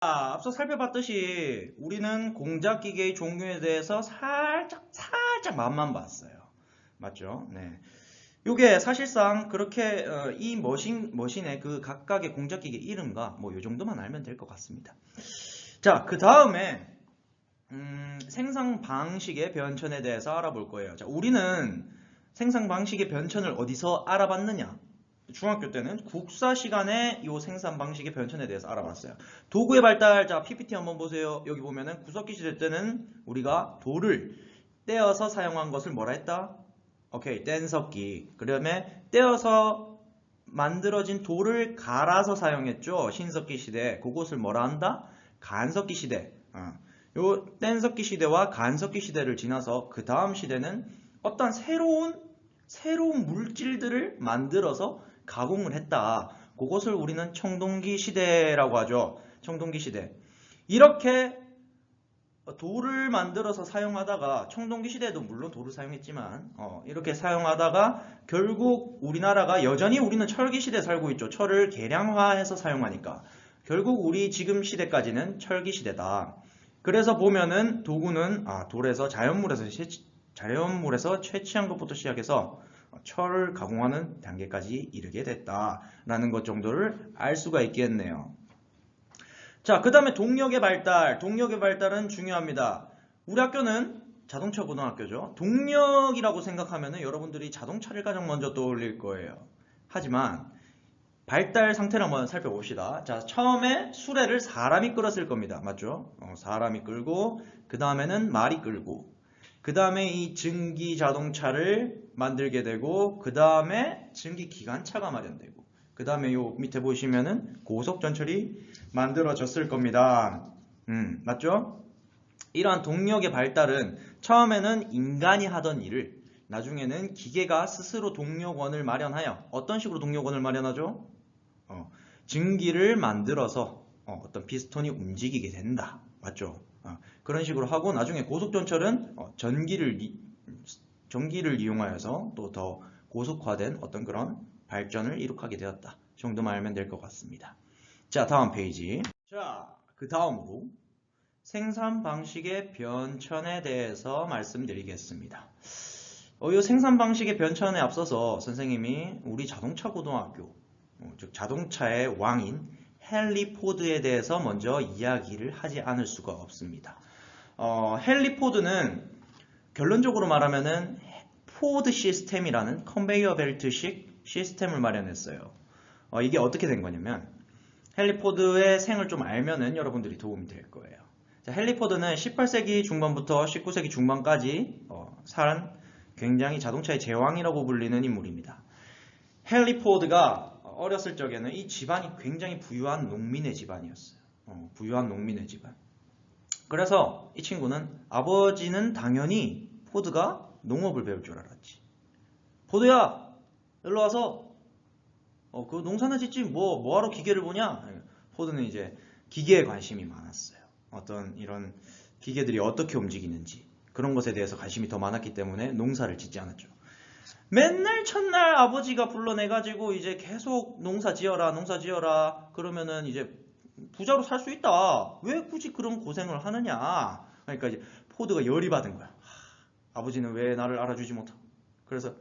앞서 살펴봤듯이 우리는 공작기계의 종류에 대해서 살짝 맛만 봤어요. 맞죠? 네. 요게 사실상 그렇게 이 머신의 그 각각의 공작기계 이름과 뭐 요 정도만 알면 될 것 같습니다. 자, 그 다음에 생산 방식의 변천에 대해서 알아볼 거예요. 자, 우리는 생산 방식의 변천을 어디서 알아봤느냐? 중학교 때는 국사 시간에 이 생산 방식의 변천에 대해서 알아봤어요. 도구의 발달, 자 PPT 한번 보세요. 여기 보면은 구석기 시대 때는 우리가 돌을 떼어서 사용한 것을 뭐라 했다? 오케이, 뗀석기. 그다음에 떼어서 만들어진 돌을 갈아서 사용했죠. 신석기 시대. 그것을 뭐라 한다? 간석기 시대. 요 뗀석기 시대와 간석기 시대를 지나서 그 다음 시대는 어떤 새로운 물질들을 만들어서 가공을 했다. 그것을 우리는 청동기 시대라고 하죠. 청동기 시대. 이렇게 돌을 만들어서 사용하다가 청동기 시대에도 물론 돌을 사용했지만 이렇게 사용하다가 결국 우리나라가 여전히 우리는 철기 시대에 살고 있죠. 철을 계량화해서 사용하니까 결국 우리 지금 시대까지는 철기 시대다. 그래서 보면은 도구는 돌에서 자연물에서 채취한 것부터 시작해서 철을 가공하는 단계까지 이르게 됐다라는 것 정도를 알 수가 있겠네요. 자, 그 다음에 동력의 발달. 동력의 발달은 중요합니다. 우리 학교는 자동차 고등학교죠. 동력이라고 생각하면은 여러분들이 자동차를 가장 먼저 떠올릴 거예요. 하지만 발달 상태를 한번 살펴봅시다. 자, 처음에 수레를 사람이 끌었을 겁니다. 맞죠? 사람이 끌고 그 다음에는 말이 끌고 그 다음에 이 증기 자동차를 만들게 되고 그 다음에 증기 기관차가 마련되고 그 다음에 요 밑에 보시면은 고속전철이 만들어졌을 겁니다. 맞죠? 이러한 동력의 발달은 처음에는 인간이 하던 일을 나중에는 기계가 스스로 동력원을 마련하여 어떤 식으로 동력원을 마련하죠? 증기를 만들어서 어떤 피스톤이 움직이게 된다. 맞죠? 그런 식으로 하고 나중에 고속전철은 전기를 이용하여서 또 더 고속화된 어떤 그런 발전을 이룩하게 되었다. 정도만 알면 될 것 같습니다. 자, 다음 페이지. 자, 그 다음으로 생산 방식의 변천에 대해서 말씀드리겠습니다. 이 생산 방식의 변천에 앞서서 선생님이 우리 자동차 고등학교, 즉 자동차의 왕인 헨리 포드에 대해서 먼저 이야기를 하지 않을 수가 없습니다. 헨리 포드는 결론적으로 말하면은 포드 시스템이라는 컨베이어 벨트식 시스템을 마련했어요. 이게 어떻게 된 거냐면 헨리 포드의 생을 좀 알면은 여러분들이 도움이 될 거예요. 자, 헨리 포드는 18세기 중반부터 19세기 중반까지 산 굉장히 자동차의 제왕이라고 불리는 인물입니다. 헨리 포드가 어렸을 적에는 이 집안이 굉장히 부유한 농민의 집안이었어요. 부유한 농민의 집안. 그래서 이 친구는 아버지는 당연히 포드가 농업을 배울 줄 알았지. 포드야, 일로 와서 그 농사나 짓지 뭐하러 기계를 보냐? 포드는 이제 기계에 관심이 많았어요. 어떤 이런 기계들이 어떻게 움직이는지 그런 것에 대해서 관심이 더 많았기 때문에 농사를 짓지 않았죠. 맨날 첫날 아버지가 불러내가지고 이제 계속 농사 지어라 그러면은 이제 부자로 살 수 있다. 왜 굳이 그런 고생을 하느냐. 그러니까 이제 포드가 열이 받은 거야. 아버지는 왜 나를 알아주지 못하고. 그래서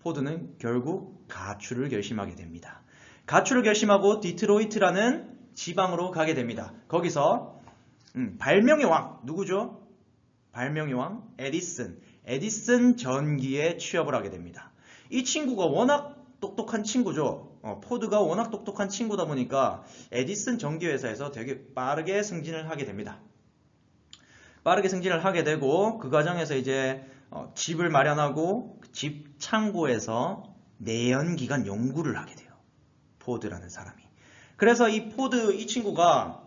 포드는 결국 가출을 결심하게 됩니다. 가출을 결심하고 디트로이트라는 지방으로 가게 됩니다. 거기서 발명의 왕 누구죠? 발명의 왕 에디슨 전기에 취업을 하게 됩니다. 이 친구가 워낙 똑똑한 친구죠. 포드가 워낙 똑똑한 친구다 보니까 에디슨 전기회사에서 되게 빠르게 승진을 하게 됩니다. 빠르게 승진을 하게 되고 그 과정에서 이제 집을 마련하고 집 창고에서 내연기관 연구를 하게 돼요. 포드라는 사람이. 그래서 이 친구가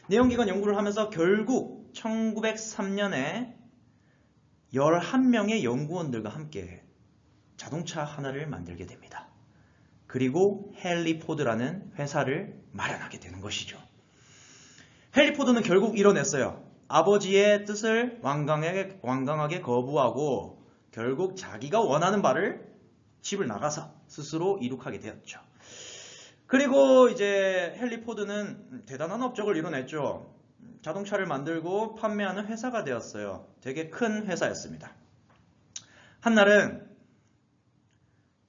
내연기관 연구를 하면서 결국 1903년에 11명의 연구원들과 함께 자동차 하나를 만들게 됩니다. 그리고 헨리 포드라는 회사를 마련하게 되는 것이죠. 헨리 포드는 결국 이뤄냈어요. 아버지의 뜻을 완강하게 거부하고 결국 자기가 원하는 바를 집을 나가서 스스로 이룩하게 되었죠. 그리고 이제 헨리 포드는 대단한 업적을 이뤄냈죠. 자동차를 만들고 판매하는 회사가 되었어요. 되게 큰 회사였습니다. 한날은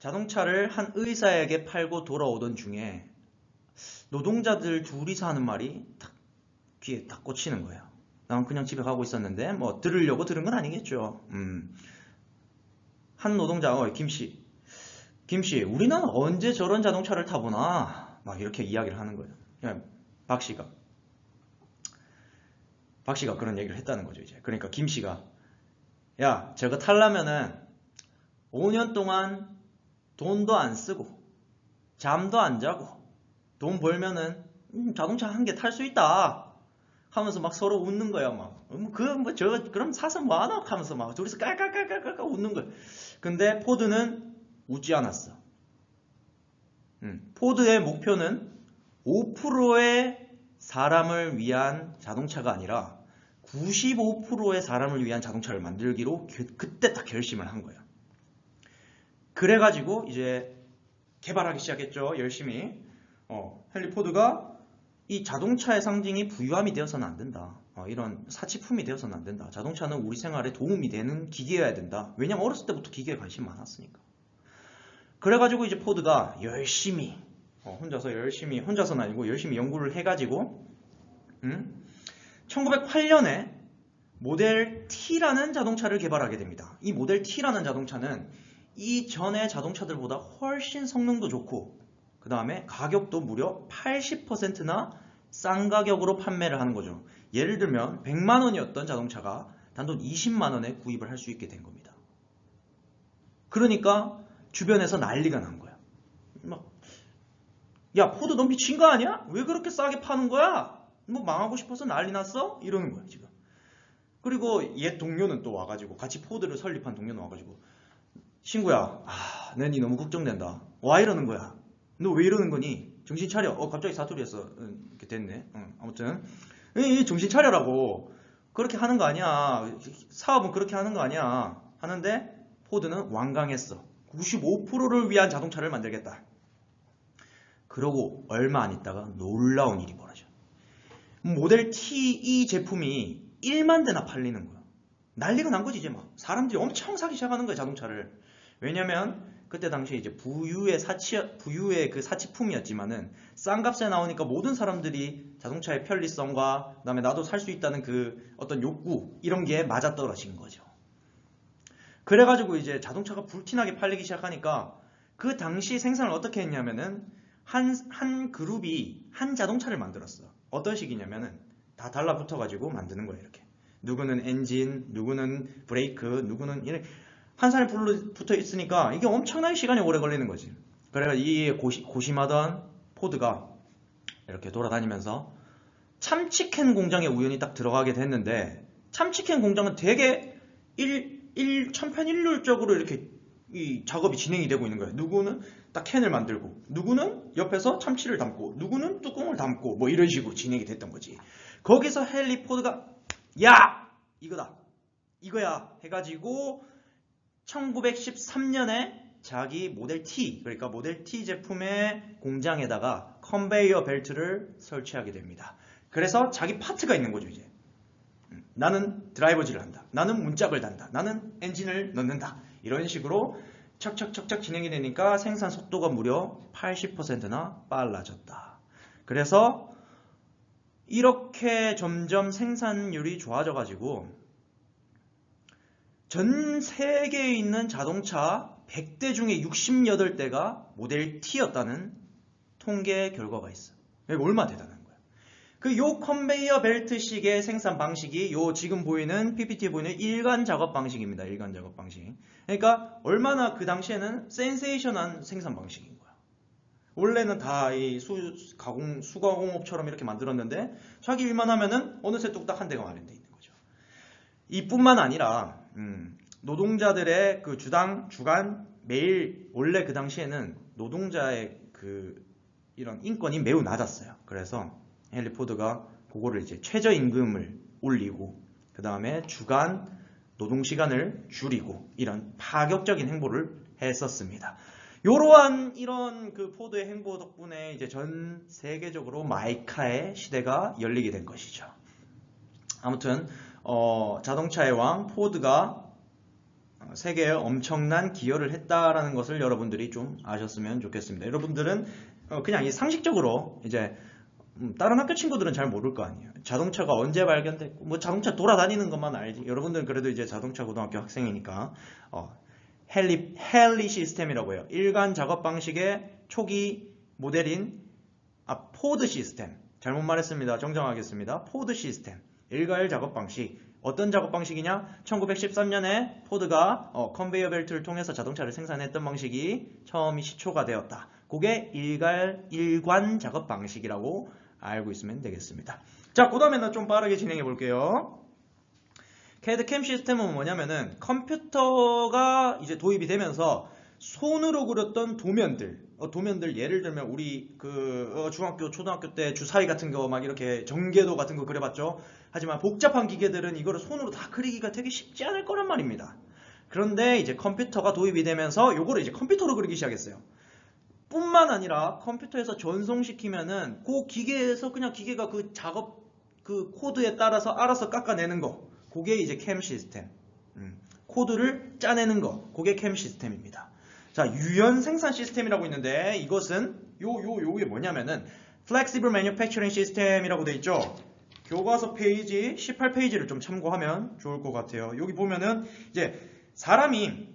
자동차를 한 의사에게 팔고 돌아오던 중에 노동자들 둘이서 하는 말이 딱 귀에 딱 꽂히는 거예요. 난 그냥 집에 가고 있었는데 뭐 들으려고 들은 건 아니겠죠. 한 노동자가 김씨 우리는 언제 저런 자동차를 타보나 막 이렇게 이야기를 하는 거예요. 박 씨가 그런 얘기를 했다는 거죠. 이제 그러니까 김씨가 야 저거 타려면은 5년 동안 돈도 안 쓰고 잠도 안 자고 돈 벌면은 자동차 한 개 탈 수 있다 하면서 막 서로 웃는 거야. 막 그럼 사서 뭐하나 하면서 막 둘이서 깔깔깔깔깔 웃는 거야. 근데 포드는 웃지 않았어. 포드의 목표는 5%의 사람을 위한 자동차가 아니라 95%의 사람을 위한 자동차를 만들기로 그때 딱 결심을 한 거야. 그래가지고 이제 개발하기 시작했죠. 열심히. 헨리 포드가 이 자동차의 상징이 부유함이 되어서는 안 된다. 이런 사치품이 되어서는 안 된다. 자동차는 우리 생활에 도움이 되는 기계여야 된다. 왜냐면 어렸을 때부터 기계에 관심이 많았으니까. 그래가지고 이제 포드가 열심히 혼자서는 아니고 열심히 연구를 해가지고 1908년에 모델 T라는 자동차를 개발하게 됩니다. 이 모델 T라는 자동차는 이전의 자동차들보다 훨씬 성능도 좋고 그 다음에 가격도 무려 80%나 싼 가격으로 판매를 하는 거죠. 예를 들면 100만 원이었던 자동차가 단돈 20만 원에 구입을 할 수 있게 된 겁니다. 그러니까 주변에서 난리가 난 거야. 야 포드 너 미친 거 아니야? 왜 그렇게 싸게 파는 거야? 뭐 망하고 싶어서 난리 났어? 이러는 거야 지금. 그리고 옛 동료는 또 와가지고 같이 포드를 설립한 동료는 와가지고 친구야 내 니 너무 걱정된다. 와 이러는 거야. 너 왜 이러는 거니? 정신 차려. 갑자기 사투리에서 이렇게 됐네. 아무튼 정신 차려라고. 그렇게 하는 거 아니야. 사업은 그렇게 하는 거 아니야. 하는데 포드는 완강했어. 95%를 위한 자동차를 만들겠다. 그러고 얼마 안 있다가 놀라운 일이 벌어져. 모델 T 이 제품이 1만 대나 팔리는 거야. 난리가 난 거지 이제 막. 사람들이 엄청 사기 시작하는 거야 자동차를. 왜냐면 그때 당시에 이제 부유의 그 사치품이었지만은 싼 값에 나오니까 모든 사람들이 자동차의 편리성과 그다음에 나도 살 수 있다는 그 어떤 욕구 이런 게 맞아떨어진 거죠. 그래가지고 이제 자동차가 불티나게 팔리기 시작하니까 그 당시 생산을 어떻게 했냐면은 한 그룹이 한 자동차를 만들었어. 어떤 식이냐면은 다 달라붙어가지고 만드는 거예요 이렇게. 누구는 엔진, 누구는 브레이크, 누구는 이렇게. 한 사람이 붙어 있으니까 이게 엄청나게 시간이 오래 걸리는 거지. 그래서 이 고심하던 포드가 이렇게 돌아다니면서 참치캔 공장에 우연히 딱 들어가게 됐는데 참치캔 공장은 되게 천편일률적으로 이렇게 이 작업이 진행이 되고 있는 거예요. 누구는 딱 캔을 만들고 누구는 옆에서 참치를 담고 누구는 뚜껑을 담고 뭐 이런 식으로 진행이 됐던 거지. 거기서 헨리 포드가 야! 이거야 해가지고 1913년에 자기 모델 T, 그러니까 모델 T 제품의 공장에다가 컨베이어 벨트를 설치하게 됩니다. 그래서 자기 파트가 있는 거죠, 이제. 나는 드라이버질을 한다. 나는 문짝을 단다. 나는 엔진을 넣는다. 이런 식으로 척척척척 진행이 되니까 생산 속도가 무려 80%나 빨라졌다. 그래서 이렇게 점점 생산율이 좋아져가지고 전 세계에 있는 자동차 100대 중에 68대가 모델 T였다는 통계 결과가 있어. 이거 얼마나 대단한 거야. 요 컨베이어 벨트식의 생산 방식이 요 지금 보이는 PPT에 보이는 일관 작업 방식입니다. 일관 작업 방식. 그러니까 얼마나 그 당시에는 센세이션한 생산 방식인 거야. 원래는 다 이 수가공업처럼 이렇게 만들었는데 자기 일만 하면은 어느새 뚝딱 한 대가 마련돼 있는 거죠. 이뿐만 아니라 노동자들의 그 주간 매일 원래 그 당시에는 노동자의 그 이런 인권이 매우 낮았어요. 그래서 헨리 포드가 그거를 이제 최저임금을 올리고 그 다음에 주간 노동시간을 줄이고 이런 파격적인 행보를 했었습니다. 요러한 이런 그 포드의 행보 덕분에 이제 전 세계적으로 마이카의 시대가 열리게 된 것이죠. 아무튼 자동차의 왕 포드가 세계에 엄청난 기여를 했다라는 것을 여러분들이 좀 아셨으면 좋겠습니다. 여러분들은 그냥 상식적으로 이제 다른 학교 친구들은 잘 모를 거 아니에요. 자동차가 언제 발견됐고 뭐 자동차 돌아다니는 것만 알지. 여러분들은 그래도 이제 자동차 고등학교 학생이니까 헨리 시스템이라고 해요. 일간 작업 방식의 초기 모델인 포드 시스템. 잘못 말했습니다. 정정하겠습니다. 포드 시스템. 일괄 작업 방식. 어떤 작업 방식이냐? 1913년에 포드가 컨베이어 벨트를 통해서 자동차를 생산했던 방식이 처음이 시초가 되었다. 그게 일관 작업 방식이라고 알고 있으면 되겠습니다. 자, 그 다음에는 좀 빠르게 진행해 볼게요. CAD CAM 시스템은 뭐냐면은 컴퓨터가 이제 도입이 되면서 손으로 그렸던 도면들 예를 들면 우리 중학교, 초등학교 때 주사위 같은 거 막 이렇게 전개도 같은 거 그려봤죠. 하지만 복잡한 기계들은 이거를 손으로 다 그리기가 되게 쉽지 않을 거란 말입니다. 그런데 이제 컴퓨터가 도입이 되면서 요거를 이제 컴퓨터로 그리기 시작했어요. 뿐만 아니라 컴퓨터에서 전송시키면은 그 기계에서 그냥 기계가 그 작업 그 코드에 따라서 알아서 깎아내는 거. 그게 이제 CAM 시스템. 코드를 짜내는 거. 그게 CAM 시스템입니다. 자, 유연 생산 시스템이라고 있는데 이것은 요게 뭐냐면은 Flexible Manufacturing System이라고 돼 있죠. 교과서 페이지 18페이지를 좀 참고하면 좋을 것 같아요. 여기 보면은 이제 사람이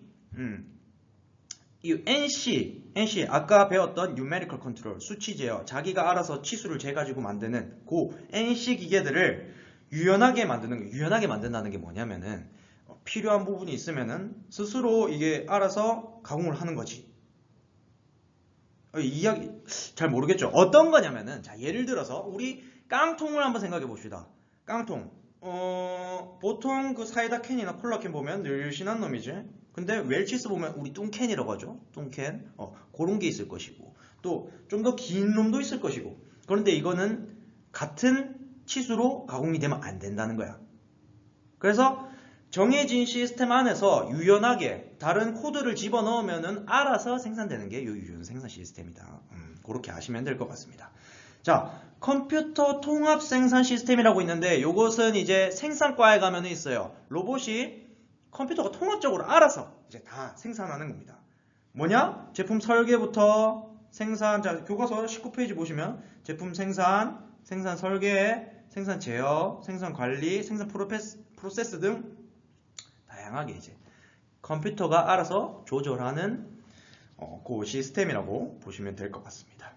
이 NC 아까 배웠던 Numerical Control 수치 제어 자기가 알아서 치수를 재가지고 만드는 그 NC 기계들을 유연하게 만든다는 게 뭐냐면은 필요한 부분이 있으면은 스스로 이게 알아서 가공을 하는 거지. 이야기 잘 모르겠죠. 어떤 거냐면은 자, 예를 들어서 우리 깡통을 한번 생각해 봅시다. 깡통. 보통 그 사이다 캔이나 콜라 캔 보면 늘씬한 놈이지. 근데 웰치스 보면 우리 뚱캔이라고 하죠. 뚱캔. 그런 게 있을 것이고. 또 좀 더 긴 놈도 있을 것이고. 그런데 이거는 같은 치수로 가공이 되면 안 된다는 거야. 그래서 정해진 시스템 안에서 유연하게 다른 코드를 집어넣으면 알아서 생산되는 게 이 유연 생산 시스템이다. 그렇게 아시면 될 것 같습니다. 자, 컴퓨터 통합 생산 시스템이라고 있는데 이것은 이제 생산과에 가면 있어요. 로봇이 컴퓨터가 통합적으로 알아서 이제 다 생산하는 겁니다. 뭐냐? 제품 설계부터 생산, 자, 교과서 19페이지 보시면 제품 생산 설계, 생산 제어, 생산 관리, 생산 프로세스 등 다양하게 이제 컴퓨터가 알아서 조절하는 그 시스템이라고 보시면 될 것 같습니다.